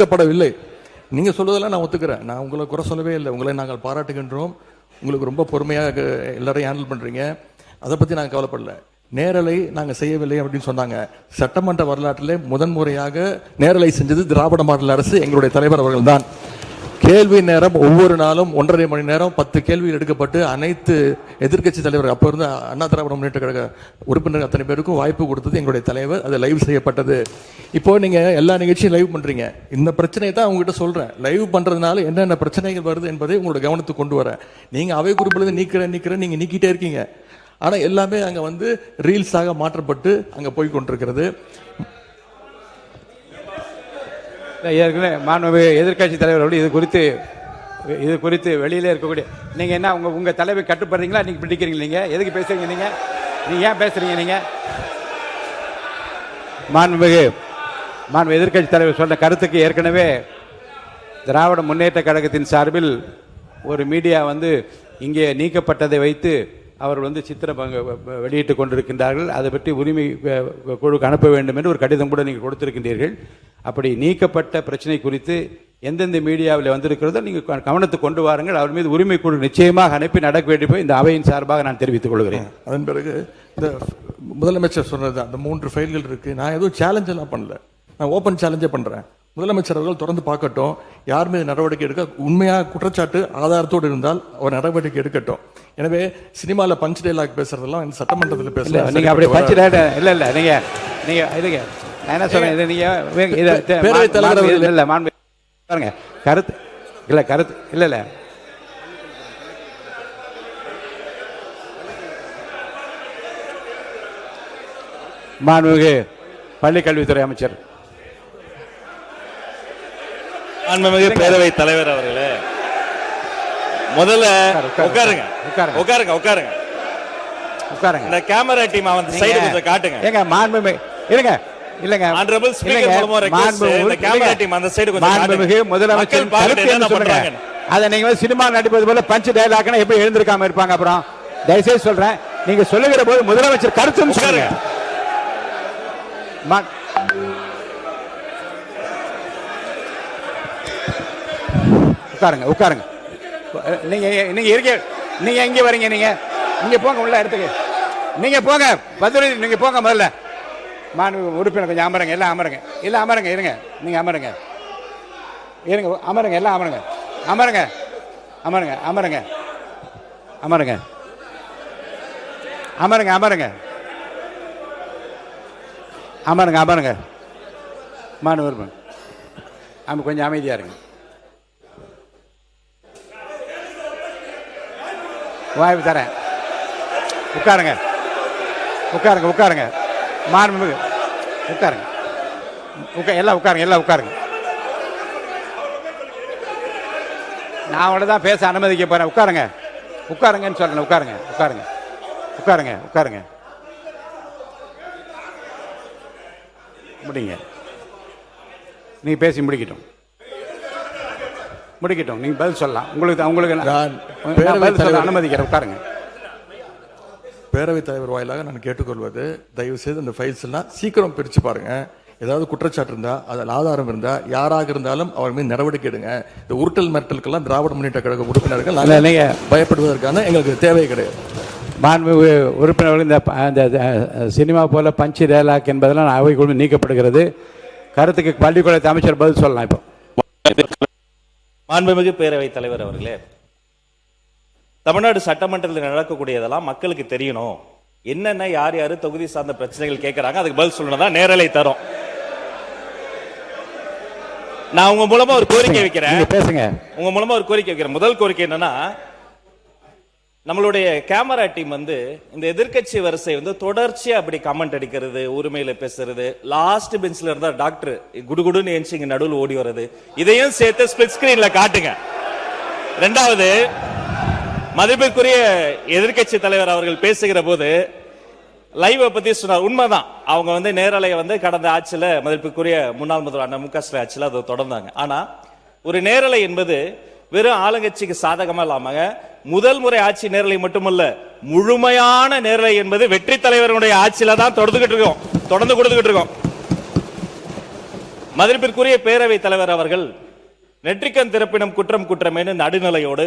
தவிர்க்கப்படவில்லை. நீங்கள் சொல்வதெல்லாம் நான் ஒத்துக்கிறேன். நான் உங்களை குறை சொல்லவே இல்லை. உங்களை நாங்கள் பாராட்டுகின்றோம். உங்களுக்கு ரொம்ப பொறுமையாக எல்லாரையும் ஹேண்டில் பண்ணுறீங்க. அதை பற்றி நாங்கள் கவலைப்படல. நேரலை நாங்கள் செய்யவில்லை அப்படின்னு சொன்னாங்க. சட்டமன்ற வரலாற்றிலே முதன்முறையாக நேரலை செஞ்சது திராவிட மாடல் அரசு, எங்களுடைய தலைவர் அவர்கள் தான். கேள்வி நேரம் ஒவ்வொரு நாளும் 1.5 மணி நேரம் 10 கேள்விகள் எடுக்கப்பட்டு அனைத்து எதிர்க்கட்சி தலைவர்கள் அப்போ இருந்த அண்ணா திராவிட முன்னேற்ற கழக உறுப்பினர்கள் அத்தனை பேருக்கும் வாய்ப்பு கொடுத்தது எங்களுடைய தலைவர். அது லைவ் செய்யப்பட்டது. இப்போ நீங்கள் எல்லா நிகழ்ச்சியும் லைவ் பண்ணுறீங்க. இந்த பிரச்சனையை தான் அவங்ககிட்ட சொல்கிறேன். லைவ் பண்ணுறதுனால என்னென்ன பிரச்சனைகள் வருது என்பதை உங்களோட கவனத்துக்கு கொண்டு வரேன். நீங்கள் அவை குறிப்பில் நீக்கிறேன் நீங்கள் நீக்கிட்டே இருக்கீங்க. ஆனால் எல்லாமே அங்கே ரீல்ஸாக மாற்றப்பட்டு அங்கே போய் கொண்டிருக்கிறது. ஏற்கனவே மாண்புமிகு எதிர்கட்சி தலைவர்கள் இது குறித்து வெளியிலே இருக்கக்கூடிய நீங்கள் என்ன உங்கள் தலைவர் கட்டுப்படுறீங்களா? நீங்கள் பிடிக்கிறீங்க? நீங்கள் எதுக்கு பேசுறீங்க? நீங்கள் ஏன் பேசுறீங்க? நீங்கள் மாண்புமிகு எதிர்கட்சி தலைவர் சொன்ன கருத்துக்கு ஏற்கனவே திராவிட முன்னேற்ற கழகத்தின் சார்பில் ஒரு மீடியா இங்கே நீக்கப்பட்டதை வைத்து அவர்கள் சித்திரம் வெளியிட்டுக் கொண்டிருக்கின்றார்கள். அதை பற்றி உரிமை குழுக்கு அனுப்ப வேண்டும் என்று ஒரு கடிதம் கூட நீங்கள் கொடுத்திருக்கின்றீர்கள். அப்படி நீக்கப்பட்ட பிரச்சனை குறித்து எந்தெந்த மீடியாவில் வந்திருக்கிறதோ நீங்கள் கவனத்துக்கு கொண்டு வாருங்கள். அவர் மீது உரிமை குழு நிச்சயமாக அனுப்பி நடக்க வேண்டும் இந்த அவையின் சார்பாக நான் தெரிவித்துக் கொள்கிறேன். அதன் பிறகு இந்த முதலமைச்சர் சொன்னது அந்த 3 ஃபைல்கள் இருக்கு. நான் எதுவும் சேலஞ்ச் எல்லாம் பண்ணல. நான் ஓப்பன் சேலஞ்சே பண்றேன். முதலமைச்சர் அவர்கள் தொடர்ந்து பார்க்கட்டும். யார் மீது நடவடிக்கை எடுக்க உண்மையாக குற்றச்சாட்டு ஆதாரத்தோடு இருந்தால் அவர் நடவடிக்கை எடுக்கட்டும். எனவே சினிமாவில் பஞ்ச் டைலாக் பேசுறதெல்லாம் இந்த சட்டமன்றத்தில் பேசல. நீங்க அப்படி பஞ்ச் டைலாக் இல்ல நீங்க இதுங்க நான் என்ன சொல்றேன், இது நீங்க பேரவைத் தலைவர் இல்ல மாண்பு பாருங்க கருத்து இல்ல மாண்புமிகு பள்ளிக்கல்வித்துறை அமைச்சர் மாண்புமிகு பேரவைத் தலைவர் அவர்களே, முதல்ல உட்காருங்க. இந்த கேமரா டீம் சைடு கொஞ்சம் காட்டுங்க. ஏங்க மாண்புமிகு இருங்க இல்லங்க ஆனரபிள் ஸ்பீக்கர் மூலமா ரெக்வெஸ்ட் இந்த கேமரா டீம் அந்த சைடு கொஞ்சம் காட்டுங்க. மாண்புமிகு முதலமைச்சர் கருத்து என்ன சொல்றாங்க? அத நீங்க சினிமா நடிப்பது போல பஞ்ச் டயலாக்னா எப்படி எழுந்திருக்காம இருப்பாங்க? அப்புறம் தயவுசெய்து சொல்றேன், நீங்க சொல்லுகிற போது முதலமைச்சர் கருத்துன்னு சொல்லுங்க. உட்காருங்க. நீங்க எங்க வரீங்க? நீங்க போங்க உள்ள இடத்துக்கு. நீங்க போங்க பதில். நீங்க போங்க முதல்ல. மாண்பு உறுப்பினர் கொஞ்சம் அமருங்க. எல்லாம் அமருங்க. இருங்க. நீங்க அமருங்க. எல்லாம் அமருங்க. மாண்பு உறுப்பினர் கொஞ்சம் அமைதியா இருங்க. வாய்ப்பு தரேன். உட்காருங்க. மாண்புமிகு உட்காருங்க. எல்லாம் உட்காருங்க. நான் அவங்கள தான் பேச அனுமதிக்க போறேன். உட்காருங்கன்னு சொல்றேன். உட்காருங்க. முடிங்க. நீங்க பேசி முடிக்கட்டும். நீங்க பதில் சொல்லலாம். உங்களுக்கு அனுமதிக்கிறேன். உட்காருங்க. பேரவைத் தலைவர் வாயிலாக நான் கேட்டுக்கொள்வது, தயவு செய்து இந்த ஃபைல்ஸ் எல்லாம் சீக்கிரம் பிரிச்சு பாருங்க. ஏதாவது குற்றச்சாட்டு இருந்தா, அதில் ஆதாரம் இருந்தா, யாராக இருந்தாலும் அவர் மீது நடவடிக்கை எடுங்க. இந்த உருட்டல் மிரட்டலுக்கெல்லாம் திராவிட முன்னேற்ற கழக உறுப்பினர்கள் பயப்படுவதற்கான எங்களுக்கு தேவை கிடையாது. மாண்பு உறுப்பினர்கள் இந்த சினிமா போல பஞ்ச் டயலாக் என்பதெல்லாம் அவைக்குழு நீக்கப்படுகிறது. கருத்துக்கு பள்ளிக்கூடத்து அமைச்சர் பதில் சொல்லலாம். இப்போ மாண்புமிகு பேரவைத் தலைவர் அவர்களே, தமிழ்நாடு சட்டமன்றத்தில் நடக்கக்கூடியதெல்லாம் மக்களுக்கு தெரியணும். என்னென்ன யார் தொகுதி சார்ந்த பிரச்சனைகள் கேட்கறாங்க, அதுக்கு பதில் சொல்லணும் தான் நேரலை தரும். நான் உங்க மூலமா ஒரு கோரிக்கை வைக்கிறேன். முதல் கோரிக்கை என்னன்னா, நம்மளுடைய கேமரா டீம் இந்த எதிர்க்கட்சி வரிசை தொடர்ச்சியா அப்படி கமெண்ட் அடிக்கிறது, உரிமையில பேசுறது, லாஸ்ட் பெஞ்ச்ல இருந்தா டாக்டர் குடுகுடுன்னு ஏஞ்சி இங்க நடுவில் ஓடி வர்றது, இதையும் சேர்த்து ஸ்பிளிட் ஸ்கிரீன்ல காட்டுங்க. இரண்டாவது, மதிப்பிற்குரிய எதிர்க்கட்சி தலைவர் அவர்கள் பேசுகிற போது லைவ் பத்தி சொன்னார். உண்மைதான், அவங்க நேரலையை கடந்த ஆட்சியில மதிப்பிற்குரிய முன்னாள் முதல்வர் அண்ணா மு.க. ஸ்டாலின் ஆட்சியில அதை தொடர்ந்தாங்க. ஆனா ஒரு நேரலை என்பது வெறும் ஆளுங்கட்சிக்கு சாதகமா இல்லாம முதல் முறை ஆட்சி நேரலை மட்டுமல்ல, முழுமையான நேரலை என்பது வெற்றி தலைவருடைய ஆட்சியில தான் தொடர்ந்து கொடுத்துக்கிட்டு இருக்கோம். மதிப்பிற்குரிய பேரவைத் தலைவர் அவர்கள் நெற்றிக்கண் திறப்பினும் குற்றம் குற்றமேனு நடுநிலையோடு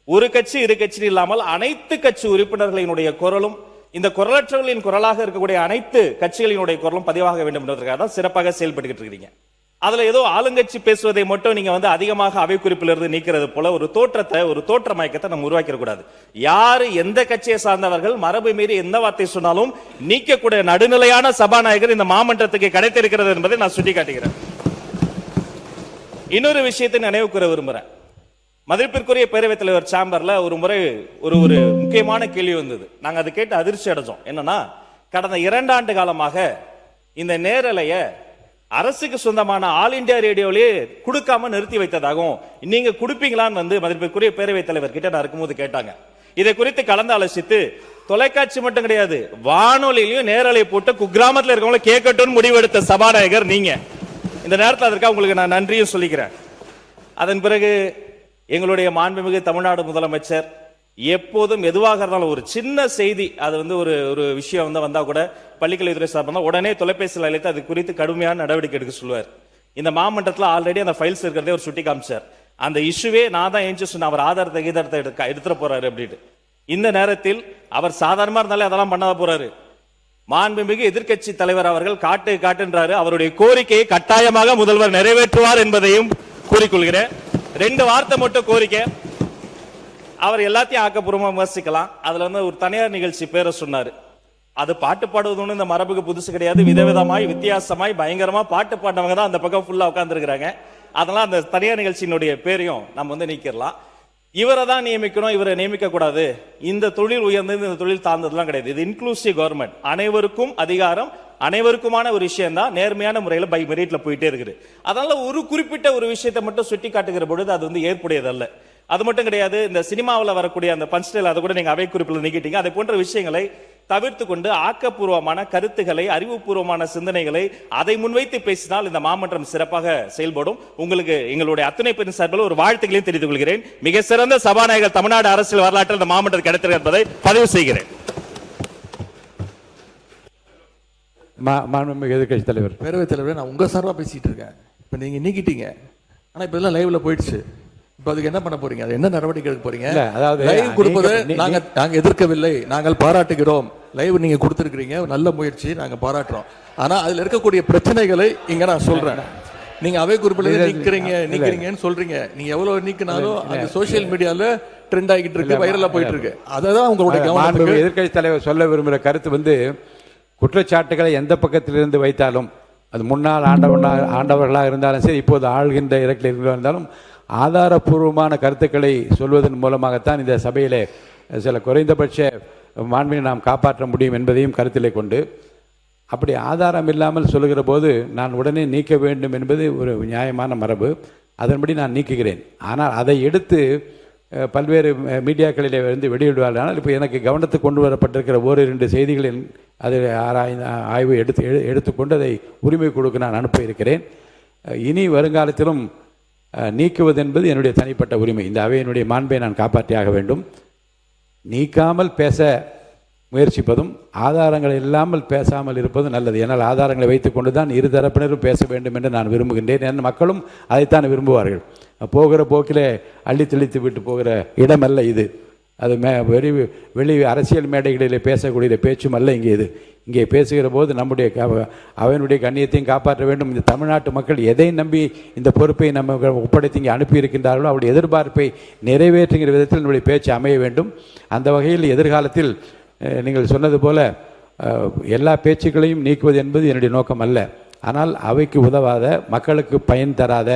ஒரு கட்சி இரு கட்சி இல்லாமல் அனைத்து கட்சி உறுப்பினர்களினுடைய குரலும் இந்த குரலற்றவர்களின் குரலாக இருக்கக்கூடிய அனைத்து கட்சிகளினுடைய குரலும் பதிவாக வேண்டும் என்பதற்காக தான் சிறப்பாக செயல்பட்டு இருக்கீங்க. அதுல ஏதோ ஆளுங்கட்சி பேசுவதை மட்டும் நீங்க அதிகமாக அவை குறிப்பிலிருந்து நீக்கிறது போல ஒரு தோற்றத்தை, ஒரு தோற்ற மயக்கத்தை நம்ம உருவாக்கிட கூடாது. யாரு எந்த கட்சியை சார்ந்தவர்கள் மரபு மீறி எந்த வார்த்தை சொன்னாலும் நீக்கக்கூடிய நடுநிலையான சபாநாயகர் இந்த மாமன்றத்துக்கு கிடைத்திருக்கிறது என்பதை நான் சுட்டிக்காட்டுகிறேன். இன்னொரு விஷயத்தை நினைவு கூற விரும்புறேன். மதிப்பிற்குரிய பேரவைத் தலைவர் சேம்பர்ல ஒரு முறை ஒரு முக்கியமான கேள்வி வந்தது. நாங்க அதை கேட்டு அதிர்ச்சி அடைஞ்சோம். என்னன்னா, கடந்த 2 ஆண்டு காலமாக இந்த நேரலைய அரசுக்கு சொந்தமான ஆல் இந்தியா ரேடியோவிலே கொடுக்காம நிறுத்தி வைத்ததாகவும் நீங்க கொடுப்பீங்களான்னு மதிப்பிற்குரிய பேரவைத் தலைவர் கிட்ட நான் இருக்கும்போது கேட்டாங்க. இதை குறித்து கலந்து ஆலோசித்து தொலைக்காட்சி மட்டும் கிடையாது, வானொலியிலையும் நேரலை போட்டு குக்கிராமத்தில் இருக்கவங்கள கேட்கட்டும் முடிவெடுத்த சபாநாயகர் நீங்க. இந்த நேரத்தில் அதற்காக உங்களுக்கு நான் நன்றியும் சொல்லிக்கிறேன். அதன் பிறகு எங்களுடைய மாண்புமிகு தமிழ்நாடு முதலமைச்சர் எப்போதும் எதுவாக இருந்தாலும் ஒரு சின்ன செய்தி, அது ஒரு விஷயம் வந்தா கூட பள்ளிக்கல்வித்துறை சார்பாக உடனே தொலைபேசியில் அழைத்து அது குறித்து கடுமையான நடவடிக்கை எடுக்க சொல்லுவார். இந்த மாமன்றத்தில் ஆல்ரெடி அந்த ஃபைல்ஸ் இருக்கிறதே ஒரு சுட்டி காமிச்சார். அந்த இஷ்யூவே நான் தான் ஏஞ்சி சொன்ன, அவர் ஆதாரத்தை எடுத்துட போறாரு அப்படின்னு. இந்த நேரத்தில் அவர் சாதாரணமா இருந்தாலே அதெல்லாம் பண்ணாத போறாரு. மாண்புமிகு எதிர்க்கட்சி தலைவர் அவர்கள் காட்டுன்றாரு. அவருடைய கோரிக்கையை கட்டாயமாக முதல்வர் நிறைவேற்றுவார் என்பதையும் கூறிக்கொள்கிறேன். 2 வார்த்தை மட்டும் கோரிக்கை. அவர் எல்லாத்தையும் ஆக்கப்பூர்வமா விமர்சிக்கலாம். அதுல ஒரு தனியார் நிகழ்ச்சி பேரை சொன்னாரு. அது பாட்டு பாடுவது இந்த மரபுக்கு புதுசு கிடையாது. விதவிதமாய் வித்தியாசமாய் பயங்கரமா பாட்டு பாடினவங்க தான் அந்த பக்கம் ஃபுல்லா உட்கார்ந்து இருக்கிறாங்க. அதெல்லாம் அந்த தனியார் நிகழ்ச்சியினுடைய பேரையும் நம்ம நீக்கிடலாம். இவரை தான் நியமிக்கணும், இவரை நியமிக்க கூடாது. இந்த தொழில் உயர்ந்தது, இந்த தொழில் தாழ்ந்ததுலாம் கிடையாது. இது இன்க்ளூசிவ் கவர்மெண்ட், அனைவருக்கும் அதிகாரம், அனைவருக்குமான ஒரு விஷயம் தான் நேர்மையான முறையில் பை மெரிட்ல போயிட்டே இருக்குது. அதனால ஒரு குறிப்பிட்ட ஒரு விஷயத்தை மட்டும் சுட்டி காட்டுகிற பொழுது அது ஏற்புடையதல்ல. அது மட்டும் கிடையாது, இந்த சினிமாவில் வரக்கூடிய அந்த பஞ்ச் ஸ்டைல் அதை கூட நீங்க அவை குறிப்பில் நீக்கிட்டீங்க. அதை போன்ற விஷயங்களை தவிர்த்து கொண்டு ஆக்கப்பூர்வமான கருத்துக்களை, அறிவுபூர்வமான சிந்தனைகளை அதை முன்வைத்து பேசினால் இந்த மாமன்றம் சிறப்பாக செயல்படும். உங்களுக்கு எங்களுடைய அத்தனை பேரின் சார்பில் ஒரு வாழ்த்துக்களையும் தெரிவித்துக் கொள்கிறேன். மிக சிறந்த சபாநாயகர் தமிழ்நாடு அரசியல் வரலாற்றில் இந்த மாமன்றம் கிடைத்திருக்கிறது என்பதை பதிவு செய்கிறேன். எதிர்க்கட்சி தலைவர், பேரவைத் தலைவர், நான் உங்க சார்பா பேசிட்டு இருக்கேன். இப்ப நீங்க நீக்கிட்டீங்க, ஆனா இப்ப எல்லாம் லைவ்ல போயிடுச்சு. இப்ப அதுக்கு என்ன பண்ண போறீங்க? அது என்ன நடவடிக்கை எடுக்க போறீங்க? அதாவது லைவ் கொடுப்பது நாங்க எதிர்க்கவில்லை, நாங்கள் பாராட்டுகிறோம். லைவ் நீங்க கொடுத்திருக்கீங்க, நல்ல முயற்சி, நாங்க பாராட்டுறோம். ஆனா அதுல இருக்கக்கூடிய பிரச்சனைகளை இங்க நான் சொல்றேன். நீங்க அவை குறிப்பில் நீக்கிறீங்கன்னு சொல்றீங்க. நீங்க எவ்வளவு நீக்கினாலும் அது சோசியல் மீடியால ட்ரெண்ட் ஆகிட்டு இருக்கு, வைரலா போயிட்டு இருக்கு. அததான் உங்களுடைய கவனம். எதிர்க்கட்சி தலைவர் சொல்ல விரும்புகிற கருத்து குற்றச்சாட்டுகளை எந்த பக்கத்திலிருந்து வைத்தாலும், அது முன்னாள் ஆண்டவர்களாக இருந்தாலும் சரி, இப்போது ஆள்கின்ற இடத்தில் இருந்தாலும் ஆதாரபூர்வமான கருத்துக்களை சொல்வதன் மூலமாகத்தான் இந்த சபையிலே சில குறைந்தபட்ச மாண்பினை நாம் காப்பாற்ற முடியும் என்பதையும் கருத்திலே கொண்டு, அப்படி ஆதாரம் இல்லாமல் சொல்லுகிற போது நான் உடனே நீக்க வேண்டும் என்பது ஒரு நியாயமான மரபு. அதன்படி நான் நீக்குகிறேன். ஆனால் அதை எடுத்து பல்வேறு மீடியாக்களிலே வெளியிடுவார்கள். ஆனால் இப்போ எனக்கு கவனத்துக்கு கொண்டு வரப்பட்டிருக்கிற 1-2 செய்திகளில் அதை ஆய்வு எடுத்துக்கொண்டு அதை உரிமை கொடுக்க நான் அனுப்ப இருக்கிறேன். இனி வருங்காலத்திலும் நீக்குவது என்பது என்னுடைய தனிப்பட்ட உரிமை. இந்த அவையினுடைய மாண்பை நான் காப்பாற்றியாக வேண்டும். நீக்காமல் பேச முயற்சிப்பதும் ஆதாரங்கள் இல்லாமல் பேசாமல் இருப்பதும் நல்லது. ஏன்னால் ஆதாரங்களை வைத்துக்கொண்டு தான் இரு தரப்பினரும் பேச வேண்டும் என்று நான் விரும்புகின்றேன். என் மக்களும் அதைத்தான் விரும்புவார்கள். போகிற போக்கிலே அள்ளி தெளித்து விட்டு போகிற இடமல்ல இது. அது வெளி அரசியல் மேடைகளிலே பேசக்கூடிய பேச்சும் அல்ல இங்கே இது. இங்கே பேசுகிற போது நம்முடைய அவனுடைய கண்ணியத்தையும் காப்பாற்ற வேண்டும். இந்த தமிழ்நாட்டு மக்கள் எதை நம்பி இந்த பொறுப்பை நம்ம ஒப்படைத்து இங்கே அனுப்பியிருக்கின்றார்களோ அவருடைய எதிர்பார்ப்பை நிறைவேற்றுகிற விதத்தில் நம்முடைய பேச்சு அமைய வேண்டும். அந்த வகையில் எதிர்காலத்தில் நீங்கள் சொன்னது போல எல்லா பேச்சுக்களையும் நீக்குவது என்பது என்னுடைய நோக்கம் அல்ல. ஆனால் அவைக்கு உதவாத, மக்களுக்கு பயன் தராத,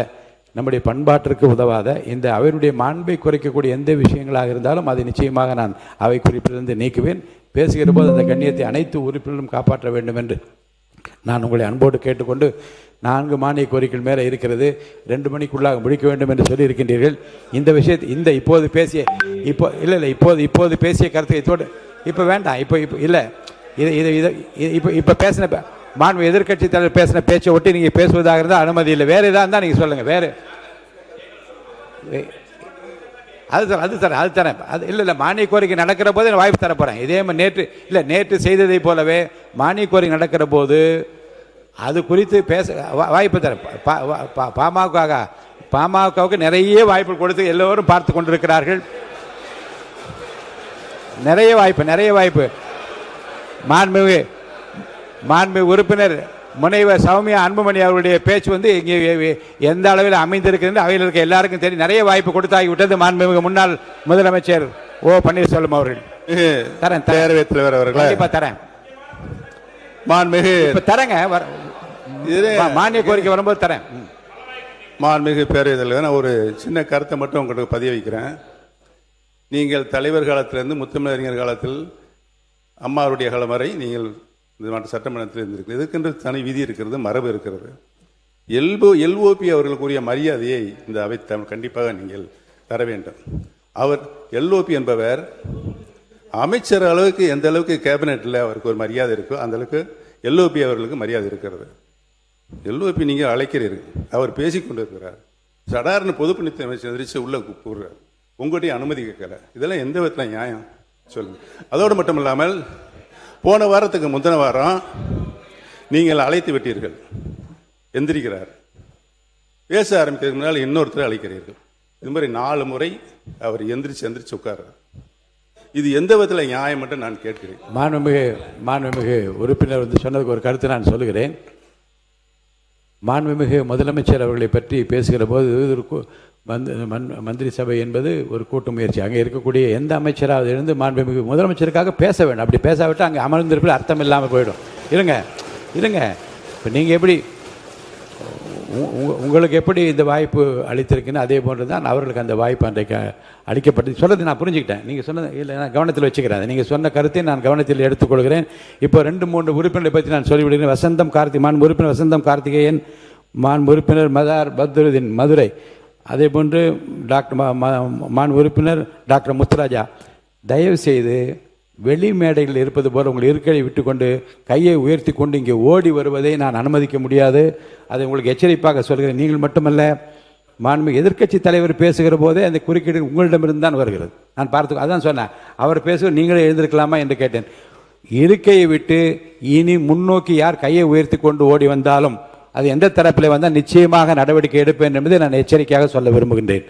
நம்முடைய பண்பாட்டிற்கு உதவாத, இந்த அவருடைய மாண்பை குறைக்கக்கூடிய எந்த விஷயங்களாக இருந்தாலும் அதை நிச்சயமாக நான் அவை குறிப்பிலிருந்து நீக்குவேன். பேசுகிற போது அந்த கண்ணியத்தை அனைத்து உறுப்பினரும் காப்பாற்ற வேண்டும் என்று நான் உங்களை அன்போடு கேட்டுக்கொண்டு, 4 மானிய கோரிக்கைகள் மேலே இருக்கிறது, 2 மணிக்குள்ளாக முடிக்க வேண்டும் என்று சொல்லியிருக்கின்றீர்கள். இந்த விஷயத்தை இப்போது பேசிய இப்போது பேசிய கருத்தை இப்போ வேண்டாம். இப்போ இல்லை, இப்போ பேசின மாண்பு எதிர்க்கட்சி தலைவர் பேசின பேச்சை ஒட்டி நீங்கள் பேசுவதாக இருந்தால் அனுமதி இல்லை. வேறு எதாக இருந்தால் நீங்கள் சொல்லுங்கள். வேறு அது தரேன். அது இல்லை மானிய கோரிக்கை நடக்கிற போது நான் வாய்ப்பு தர போகிறேன். இதே மாதிரி நேற்று செய்ததை போலவே மானிய கோரிக்கை நடக்கிற போது அது குறித்து பேச வாய்ப்பு தரேன். பாமகவுக்கு நிறைய வாய்ப்பு கொடுத்து எல்லோரும் பார்த்து கொண்டிருக்கிறார்கள். நிறைய வாய்ப்பு. மாண்புமிகு உறுப்பினர் முனைவர் சௌமியா அன்புமணி அவருடைய பேச்சு வந்து இங்கே எந்த அளவில் அமைந்திருக்கிறது அவையில் இருக்க எல்லாருக்கும் தெரியும். நிறைய வாய்ப்பு கொடுத்தாகிவிட்டது மாண்புமிகு முன்னாள் முதலமைச்சர் ஓ பன்னீர்செல்வம் அவர்கள். தரேன் பேரவைத் தலைவர் அவர்களே, கண்டிப்பா தரேன். மாண்புமிகு தரேங்க, மானிய கோரிக்கை வரும்போது தரேன். மாண்புமிகு பேரவைத் தலைவர், நான் ஒரு சின்ன கருத்தை மட்டும் உங்களுக்கு பதிய வைக்கிறேன். நீங்கள் தலைவர் காலத்திலிருந்து முத்தமிழறிஞர் காலத்தில் அம்மாவுடைய காலம் வரை நீங்கள் இந்த மாவட்ட சட்டமன்றத்தில் இருந்திருக்கு. இதுக்கென்று தனி விதி இருக்கிறது, மரபு இருக்கிறது. எல்ஓபி அவர்களுக்குரிய மரியாதையை இந்த அவை கண்டிப்பாக நீங்கள் தர வேண்டும். அவர் எல்ஓபி என்பவர் அமைச்சர் அளவுக்கு எந்த அளவுக்கு கேபினெட்டில் அவருக்கு ஒரு மரியாதை இருக்கோ அந்த அளவுக்கு எல்ஓபி அவர்களுக்கு மரியாதை இருக்கிறது. எல்ஓபி நீங்கள் அழைக்கிறீர்கள், அவர் பேசிக்கொண்டு இருக்கிறார். சடார்னு பொதுப்பணித்துறை அமைச்சர் எதிர்த்து உள்ள கூப்பிடுறார், உங்கள்கிட்ட அனுமதி கேட்கல. இதெல்லாம் எந்த விதத்தில் நியாயம் சொல்லுங்க. அதோடு மட்டும் இல்லாமல் போன வாரத்துக்கு முந்தின வாரம் நீங்கள் அழைத்து விட்டீர்கள், எந்திரிக்கிறார். பேச ஆரம்பிக்கிறதுக்கு முன்னால் இன்னொருத்தரை அழைக்கிறீர்கள். இது மாதிரி 4 முறை அவர் எந்திரிச்சு உட்கார்றார். இது எந்த விதத்தில் நியாயம் மட்டும் நான் கேட்கிறேன். மாண்புமிகு உறுப்பினர் வந்து சொன்னதுக்கு ஒரு கருத்து நான் சொல்லுகிறேன். மாண்புமிகு முதலமைச்சர் அவர்களை பற்றி பேசுகிற போது மந்திரி சபை என்பது ஒரு கூட்டு முயற்சி. அங்கே இருக்கக்கூடிய எந்த அமைச்சராவது இருந்து மாண்புமிகு முதலமைச்சருக்காக பேச வேண்டும். அப்படி பேசாவிட்டு அங்கே அமர்ந்திருப்பில் அர்த்தம் இல்லாமல் போயிடும். இருங்க இப்போ நீங்கள் எப்படி உங்களுக்கு எப்படி இந்த வாய்ப்பு அளித்திருக்குன்னு அதே போன்று தான் அவர்களுக்கு அந்த வாய்ப்பு அன்றைக்கு அளிக்கப்பட்டது. சொல்கிறது நான் புரிஞ்சுக்கிட்டேன். நீங்கள் சொன்னது இல்லை, நான் கவனத்தில் வச்சுக்கிறேன். நீங்கள் சொன்ன கருத்தை நான் கவனத்தில் எடுத்துக்கொள்கிறேன். இப்போ 2-3 உறுப்பினர்களை பற்றி நான் சொல்லிவிடுகிறேன். மாண்பு உறுப்பினர் வசந்தம் கார்த்திகேயன், மாண்பு உறுப்பினர் மதார் பத்ருதீன் மதுரை, அதே போன்று மாண்பு உறுப்பினர் டாக்டர் முத்துராஜா, தயவு செய்து வெளி மேடையில் இருப்பது போல் உங்கள் இருக்கையை விட்டுக்கொண்டு கையை உயர்த்தி கொண்டு இங்கே ஓடி வருவதை நான் அனுமதிக்க முடியாது. அதை உங்களுக்கு எச்சரிப்பாக சொல்கிறேன். நீங்கள் மட்டுமல்ல, மாண்புமிகு எதிர்க்கட்சி தலைவர் பேசுகிற போதே அந்த குறுக்கீடு உங்களிடமிருந்து தான் வருகிறது. நான் பார்த்து அதான் சொன்னேன், அவர் பேசுவது நீங்களே எழுந்திருக்கலாமா என்று கேட்டேன். இருக்கையை விட்டு இனி முன்னோக்கி யார் கையை உயர்த்தி கொண்டு ஓடி வந்தாலும் அது எந்த தரப்பில் வந்தால் நிச்சயமாக நடவடிக்கை எடுப்பேன் என்பதை நான் எச்சரிக்கையாக சொல்ல விரும்புகின்றேன்.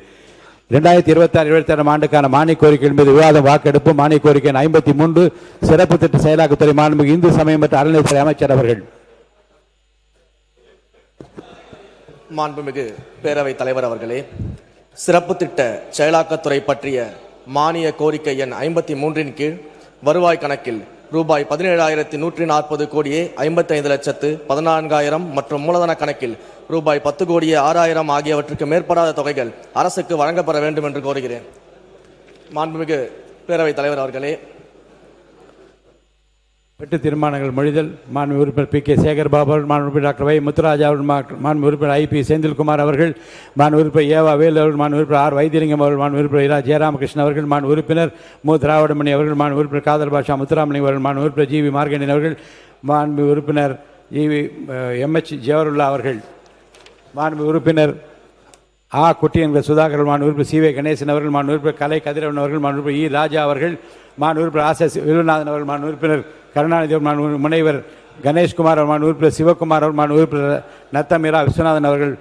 2026-27 ஆண்டுக்கான மானிய கோரிக்கை என்பது விவாதம் வாக்கெடுப்பு. மானிய கோரிக்கை 53 சிறப்பு திட்ட செயலாக்கத்துறை மாண்புமிகு இந்து சமயம் மற்றும் அறநிலையத்துறை அமைச்சர் அவர்கள். மாண்புமிகு பேரவைத் தலைவர் அவர்களே, சிறப்பு திட்ட செயலாக்கத்துறை பற்றிய மானிய கோரிக்கை எண் 53 கீழ் வருவாய் கணக்கில் ரூபாய் 17,140 கோடியே 55,14,000 மற்றும் மூலதன கணக்கில் ரூபாய் 10 கோடியே 6,000 ஆகியவற்றுக்கு மேற்படாத தொகைகள் அரசுக்கு வழங்கப்பட வேண்டும் என்று கோருகிறேன். மாண்புமிகு பேரவைத் தலைவர் அவர்களே, வெட்டு தீர்மானங்கள் மொழிதல். மாண்பு உறுப்பினர் பி.கே. சேகர்பாபு அவர்கள், மாண்பு உறுப்பினர் டாக்டர் வை முத்துராஜா அவர்கள், மாண்பு உறுப்பினர் ஐ.பி. செந்தில்குமார் அவர்கள், மாண்பு உறுப்பினர் ஏவா வேலு அவர்கள், மாண்பு உறுப்பினர் ஆர். வைத்தியலிங்கம் அவர்கள், மாண்பு உறுப்பினர் இரா. ஜெயராமகிருஷ்ணன் அவர்கள், மாண்பு உறுப்பினர் மு. திராவிடமணி அவர்கள், மாண்பு உறுப்பினர் காதர் பாஷா முத்துராமலிங்கம் அவர்கள், மாண்பு உறுப்பினர் ஜி.வி. மார்கண்டியன் அவர்கள், மாண்பு உறுப்பினர் ஜி.வி. எம்.எச். ஜவஹர்லா அவர்கள், மாண்பு உறுப்பினர் ஆ. குட்டியன்கள் சுதாகர், மாண்பு உறுப்பினர் சி.வே. கணேசன் அவர்கள், மாண்பு உறுப்பினர் கலை கதிரவன் அவர்கள், மாண்பு உறுப்பினர் இ. ராஜா அவர்கள், மாண்பு உறுப்பினர் ஆசஸ் வில்வநாதன் அவர்கள், மாண்பு உறுப்பினர் கருணாநிதி அவர்கள், மாண்பு முனைவர் கணேஷ்குமார் அவர்கள், மாண்பு உறுப்பினர் சிவகுமார் அவர்கள், மாண்பு உறுப்பினர் நத்தமீரா விஸ்வநாதன் அவர்கள்,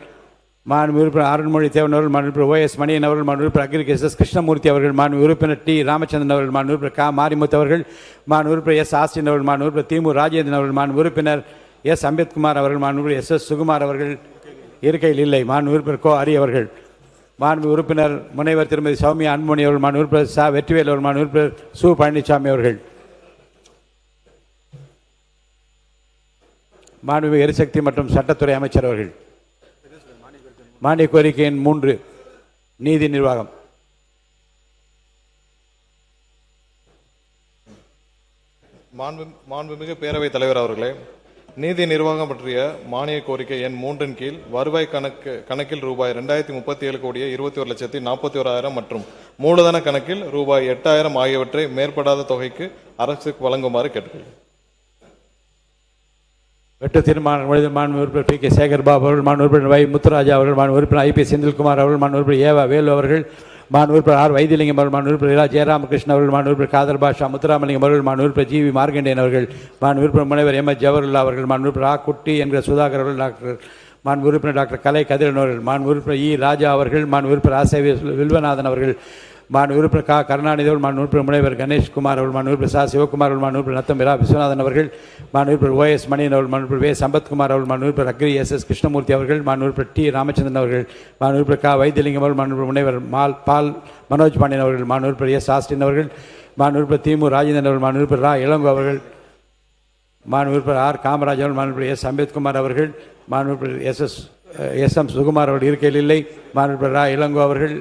மாண்பு உறுப்பினர் அருண்மொழி தேவன் அவர்கள், மாண்பு உறுப்பினர் O.S. மணியன் அவர்கள், மாண்பு உறுப்பினர் அக்ரி எஸ். கிருஷ்ணமூர்த்தி அவர்கள், மாண்பு உறுப்பினர் டி. ராமச்சந்திரன் அவர்கள், மாண்பு உறுப்பினர் க. மாரிமுத்து அவர்கள், மாண்பு உறுப்பினர் எஸ். ஆஸ்டின் அவர்கள், மாண்பு உறுப்பினர் திமு ராஜேந்திரன் அவர்கள், மாண்பு உறுப்பினர் எஸ். அம்பேத்குமார் அவர்கள், மாண்பு உறுப்பினர் எஸ். சுகுமார் அவர்கள் இருக்கையில் இல்லை, மாண்பு உறுப்பினர் கோ. ஹரி அவர்கள், மாண்பு உறுப்பினர் முனைவர் திருமதி சௌமியா அன்புமணி அவர்கள், மாண்பு உறுப்பினர் ச. வெற்றிவேல் அவர்கள், மாண்பு உறுப்பினர் சு. பழனிசாமி அவர்கள், மாண்புமிகு எரிசக்தி மற்றும் சட்டத்துறை அமைச்சர் அவர்கள். மானிய கோரிக்கை எண் 3 நீதி நிர்வாகம். மாண்புமிகு பேரவைத் தலைவர் அவர்களே, நீதி நிர்வாகம் பற்றிய மானிய கோரிக்கை எண் 3 கீழ் வருவாய் கணக்கில் ரூபாய் 2,037 கோடியே 21,41,000 மற்றும் மூலதன கணக்கில் ரூபாய் 8,000 ஆகியவற்றை மேற்படாத தொகைக்கு அரசுக்கு வழங்குமாறு கேட்டுக்கொள்கிறேன். வெட்டு தீர்மானம் மொழிதல். மாண்பு உறுப்பினர் பி. கே. சேகர்பாபு அவர்கள், மாண்பு உறுப்பினர் வை. முத்துராஜா அவர்கள், மாண்பு உறுப்பினர் ஐ.பி. செந்தில்குமார் அவர்கள், மாண்பு உறுப்பினர் ஏவா வேலு அவர்கள், மாண்புறுப்பினர் ஆர் வைத்தியலிங்கம் அவர்கள், மாண்புறுப்பினர் இரா ஜெயராமகிருஷ்ணன் அவர்கள், மாண்புறுப்பினர் காதர் பாஷா முத்துராமலிங்கம் அவர்கள், மாண்புறுப்பினர் ஜி வி மார்கண்டேயன் அவர்கள், மாண்புறுப்பினர் முனைவர் எம் எஸ் ஜவஹர்லா அவர்கள், மாண்புறுப்பினர் ஆ குட்டி என்கிற சுதாகர் அவர்கள், மாண்புறுப்பினர் டாக்டர் கலை கதிரன் அவர்கள், மாண்புறுப்பினர் இ ராஜா அவர்கள், மாண்புறுப்பினர் ஆசை வில்வநாதன் அவர்கள், மாண்புறுப்பினர் கா கருணாநிதி அவர்கள், மாண்புறுப்பினர் முனைவர் கணேஷ்குமார் அவர்கள், மாண்புறுப்பினர் சா சிவகுமார் அவர்கள், மாண்புறுப்பினர் நத்தம் இரா விஸ்வநாதன் அவர்கள், மாண்புறுப்பினர் OS மணியன் அவர்கள், மாண்புறுப்பினர் வே சம்பத்குமார் அவர்கள், மாண்புறுப்பினர் அக்ரி SS கிருஷ்ணமூர்த்தி அவர்கள், மாண்புறுப்பினர் டி ராமச்சந்திரன் அவர்கள், மாண்புறுப்பினர் கா வைத்தியலிங்கம் அவர்கள், மாண்புறுப்பினர் முனைவர் பால் மனோஜ் பாண்டியன் அவர்கள், மாண்புறுப்பினர் எஸ் ஆஸ்டின் அவர்கள், மாண்புறுப்பினர் திமு ராஜேந்திரன் அவர்கள், மாண்புறுப்பினர் ரா இளங்கோ அவர்கள், மாண்புறுப்பினர் ஆர் காமராஜ் அவர்கள், மாண்புறுப்பினர் எஸ் அம்பேத்குமார் அவர்கள், மாண்புறுப்பினர் SM சுகுமார் அவர்கள் இருக்கையில் இல்லை, மாண்புறுப்பினர் ரா இளங்கோ அவர்கள்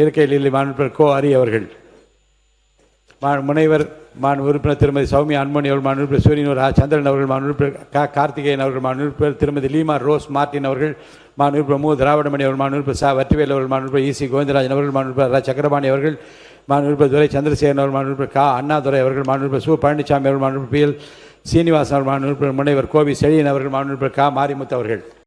இருக்கையில் இல்லை, மாண்புறுப்பினர் கோ ஹரி அவர்கள், முனைவர் உறுப்பினர் திருமதி சௌமியா அன்பணி அவர்கள், மாண்புறுப்பினர் சூரியனூர் ஆ சந்திரன் அவர்கள், மாண்புறுப்பினர் கார்த்திகேயன் அவர்கள், மாண்புறுப்பினர் திருமதி லீமா ரோஸ் மார்டின் அவர்கள், மாண்புறுப்பினர் மு திராவிடமணி அவர்கள், மாண்புறுப்பினர் சா வற்றிவேல் அவர்கள், மாண்புறுப்பினர் EC கோவிந்தராஜன் அவர்கள், மாண்புறுப்பினர் ரா சக்கரபாணி அவர்கள், மாண்புறுப்பினர் துரை சந்திரசேகரன் அவர்கள், மாண்புறுப்பினர் கா அண்ணாதுரை அவர்கள், மாண்புறுப்பினர் சு பழனிசாமி அவர்கள், மாண்புறுப்பினர் PL சீனிவாசன் அவர்கள், மாண்புறுப்பினர் முனைவர் கோவி செழியன் அவர்கள், மாண்புறுப்பினர் கா மாரிமுத்து அவர்கள்.